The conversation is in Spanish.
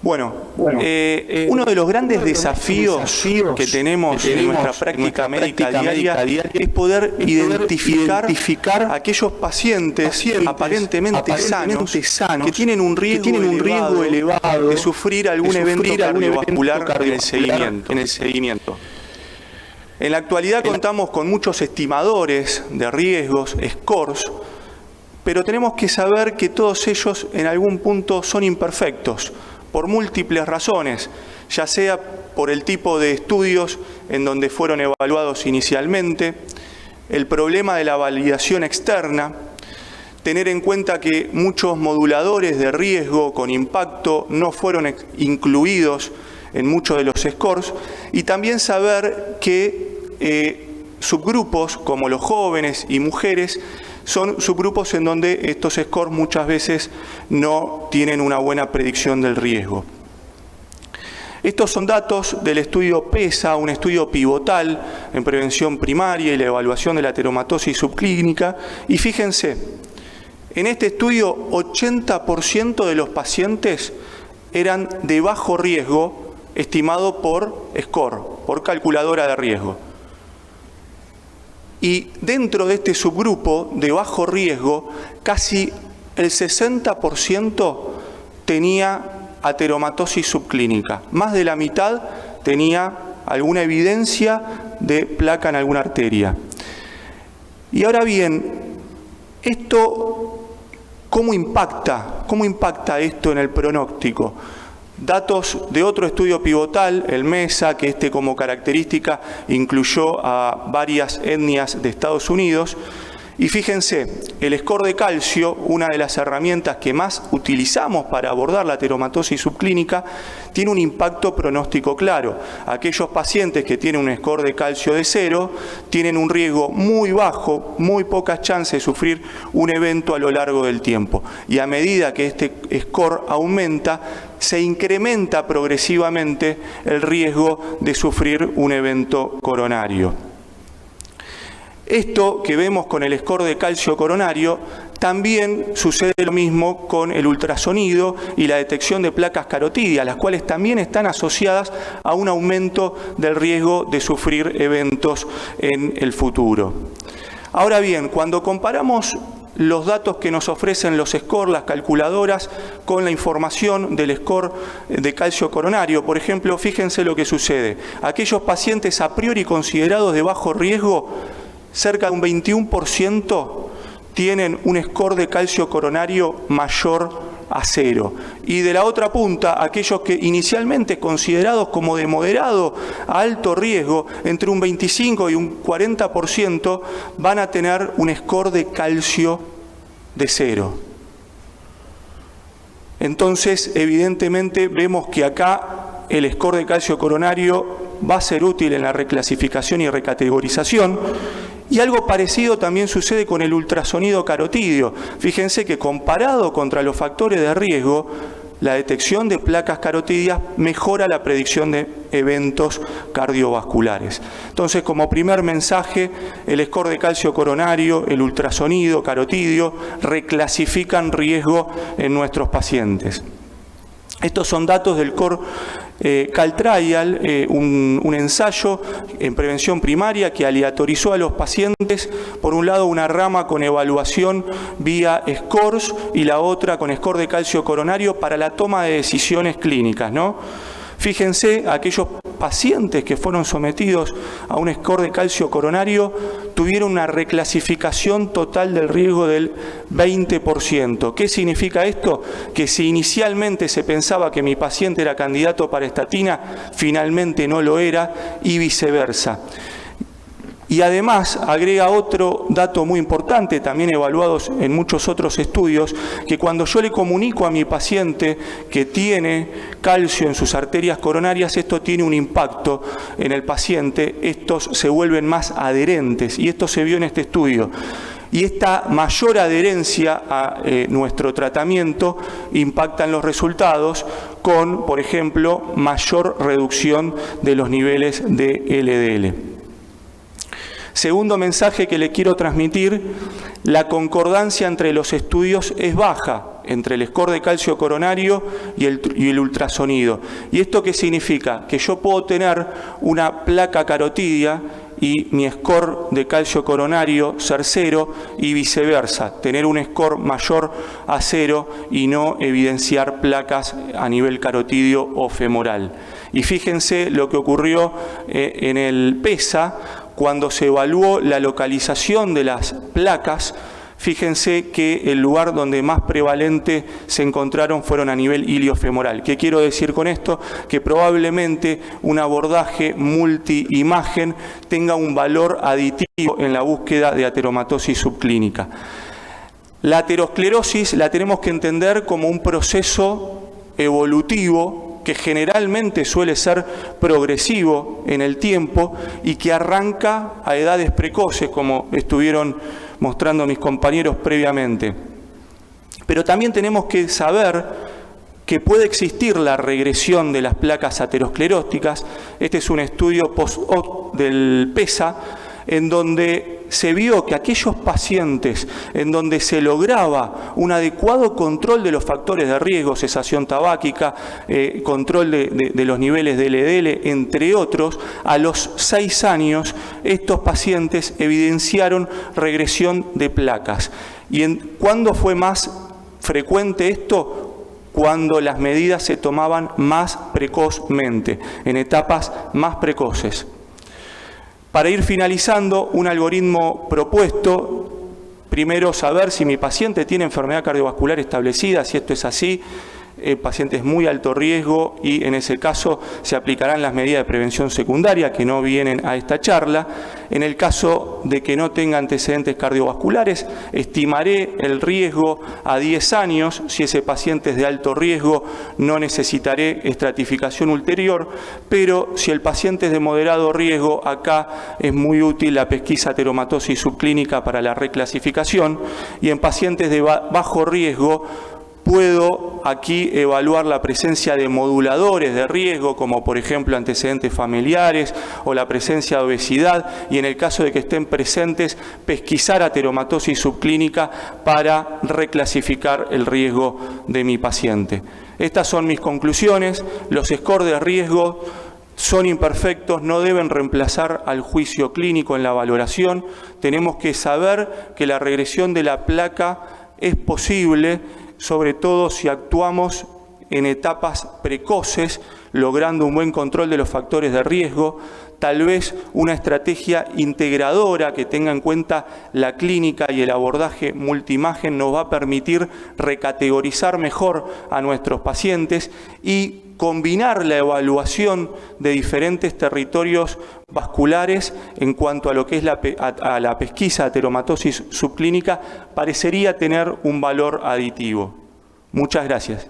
Bueno, uno de los grandes desafíos que tenemos en nuestra práctica médica diaria es poder identificar aquellos pacientes aparentemente sanos que tienen un riesgo elevado de sufrir algún evento cardiovascular en el seguimiento. En la actualidad contamos con muchos estimadores de riesgos, scores, pero tenemos que saber que todos ellos en algún punto son imperfectos, por múltiples razones, ya sea por el tipo de estudios en donde fueron evaluados inicialmente, el problema de la validación externa, tener en cuenta que muchos moduladores de riesgo con impacto no fueron incluidos en muchos de los scores, y también saber que subgrupos como los jóvenes y mujeres son subgrupos en donde estos scores muchas veces no tienen una buena predicción del riesgo. Estos son datos del estudio PESA, un estudio pivotal en prevención primaria y la evaluación de la ateromatosis subclínica. Y fíjense, en este estudio 80% de los pacientes eran de bajo riesgo, estimado por score, por calculadora de riesgo. Y dentro de este subgrupo de bajo riesgo, casi el 60% tenía ateromatosis subclínica. Más de la mitad tenía alguna evidencia de placa en alguna arteria. Y ahora bien, ¿cómo impacta esto en el pronóstico? Datos de otro estudio pivotal, el MESA, que como característica incluyó a varias etnias de Estados Unidos. Y fíjense, el score de calcio, una de las herramientas que más utilizamos para abordar la ateromatosis subclínica, tiene un impacto pronóstico claro. Aquellos pacientes que tienen un score de calcio de 0 tienen un riesgo muy bajo, muy pocas chances de sufrir un evento a lo largo del tiempo. Y a medida que este score aumenta, se incrementa progresivamente el riesgo de sufrir un evento coronario. Esto que vemos con el score de calcio coronario, también sucede lo mismo con el ultrasonido y la detección de placas carotídeas, las cuales también están asociadas a un aumento del riesgo de sufrir eventos en el futuro. Ahora bien, cuando comparamos los datos que nos ofrecen los scores, las calculadoras, con la información del score de calcio coronario, por ejemplo, fíjense lo que sucede. Aquellos pacientes a priori considerados de bajo riesgo, cerca de un 21% tienen un score de calcio coronario mayor a 0. Y de la otra punta, aquellos que inicialmente considerados como de moderado a alto riesgo, entre un 25 y un 40% van a tener un score de calcio de 0. Entonces, evidentemente, vemos que acá el score de calcio coronario va a ser útil en la reclasificación y recategorización. Y algo parecido también sucede con el ultrasonido carotídeo. Fíjense que comparado contra los factores de riesgo, la detección de placas carotídeas mejora la predicción de eventos cardiovasculares. Entonces, como primer mensaje, el score de calcio coronario, el ultrasonido carotídeo, reclasifican riesgo en nuestros pacientes. Estos son datos del Core CalTrial, un ensayo en prevención primaria que aleatorizó a los pacientes, por un lado una rama con evaluación vía scores y la otra con score de calcio coronario para la toma de decisiones clínicas, ¿no? Fíjense, aquellos pacientes que fueron sometidos a un score de calcio coronario tuvieron una reclasificación total del riesgo del 20%. ¿Qué significa esto? Que si inicialmente se pensaba que mi paciente era candidato para estatina, finalmente no lo era, y viceversa. Y además agrega otro dato muy importante, también evaluados en muchos otros estudios, que cuando yo le comunico a mi paciente que tiene calcio en sus arterias coronarias, esto tiene un impacto en el paciente, estos se vuelven más adherentes, y esto se vio en este estudio. Y esta mayor adherencia a nuestro tratamiento impacta en los resultados con, por ejemplo, mayor reducción de los niveles de LDL. Segundo mensaje que le quiero transmitir, la concordancia entre los estudios es baja, entre el score de calcio coronario y el ultrasonido. ¿Y esto qué significa? Que yo puedo tener una placa carotidia y mi score de calcio coronario ser 0 y viceversa, tener un score mayor a 0 y no evidenciar placas a nivel carotidio o femoral. Y fíjense lo que ocurrió en el PESA cuando se evaluó la localización de las placas. Fíjense que el lugar donde más prevalente se encontraron fueron a nivel iliofemoral. ¿Qué quiero decir con esto? Que probablemente un abordaje multi-imagen tenga un valor aditivo en la búsqueda de ateromatosis subclínica. La aterosclerosis la tenemos que entender como un proceso evolutivo que generalmente suele ser progresivo en el tiempo y que arranca a edades precoces, como estuvieron mostrando mis compañeros previamente. Pero también tenemos que saber que puede existir la regresión de las placas ateroscleróticas. Este es un estudio post-hoc del PESA, en donde se vio que aquellos pacientes en donde se lograba un adecuado control de los factores de riesgo, cesación tabáquica, control de los niveles de LDL, entre otros, a los 6 años estos pacientes evidenciaron regresión de placas. ¿Y cuándo fue más frecuente esto? Cuando las medidas se tomaban más precozmente, en etapas más precoces. Para ir finalizando, un algoritmo propuesto, primero saber si mi paciente tiene enfermedad cardiovascular establecida, si esto es así, paciente es muy alto riesgo y en ese caso se aplicarán las medidas de prevención secundaria que no vienen a esta charla. En el caso de que no tenga antecedentes cardiovasculares, estimaré el riesgo a 10 años. Si ese paciente es de alto riesgo, no necesitaré estratificación ulterior, pero si el paciente es de moderado riesgo, acá es muy útil la pesquisa ateromatosis subclínica para la reclasificación, y en pacientes de bajo riesgo, puedo aquí evaluar la presencia de moduladores de riesgo, como por ejemplo antecedentes familiares o la presencia de obesidad, y en el caso de que estén presentes, pesquisar ateromatosis subclínica para reclasificar el riesgo de mi paciente. Estas son mis conclusiones. Los scores de riesgo son imperfectos, no deben reemplazar al juicio clínico en la valoración. Tenemos que saber que la regresión de la placa es posible, sobre todo si actuamos en etapas precoces, logrando un buen control de los factores de riesgo. Tal vez una estrategia integradora que tenga en cuenta la clínica y el abordaje multiimagen nos va a permitir recategorizar mejor a nuestros pacientes y combinar la evaluación de diferentes territorios vasculares en cuanto a lo que es a la pesquisa ateromatosis subclínica, parecería tener un valor aditivo. Muchas gracias.